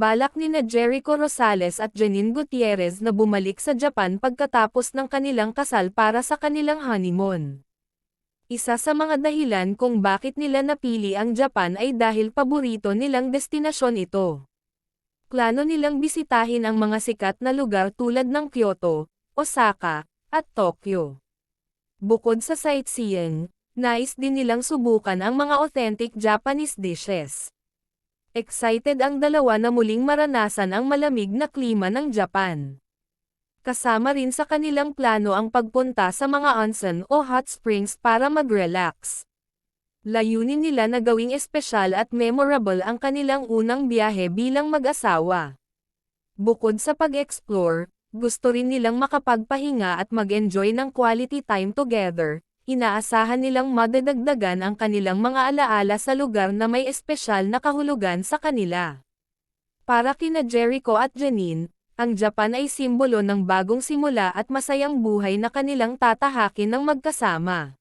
Balak nina Jericho Rosales at Janine Gutierrez na bumalik sa Japan pagkatapos ng kanilang kasal para sa kanilang honeymoon. Isa sa mga dahilan kung bakit nila napili ang Japan ay dahil paborito nilang destinasyon ito. Plano nilang bisitahin ang mga sikat na lugar tulad ng Kyoto, Osaka, at Tokyo. Bukod sa sightseeing, nais din nilang subukan ang mga authentic Japanese dishes. Excited ang dalawa na muling maranasan ang malamig na klima ng Japan. Kasama rin sa kanilang plano ang pagpunta sa mga onsen o hot springs para mag-relax. Layunin nila na gawing espesyal at memorable ang kanilang unang biyahe bilang mag-asawa. Bukod sa pag-explore, gusto rin nilang makapagpahinga at mag-enjoy ng quality time together. Inaasahan nilang madadagdagan ang kanilang mga alaala sa lugar na may espesyal na kahulugan sa kanila. Para kina Jericho at Janine, ang Japan ay simbolo ng bagong simula at masayang buhay na kanilang tatahakin ng magkasama.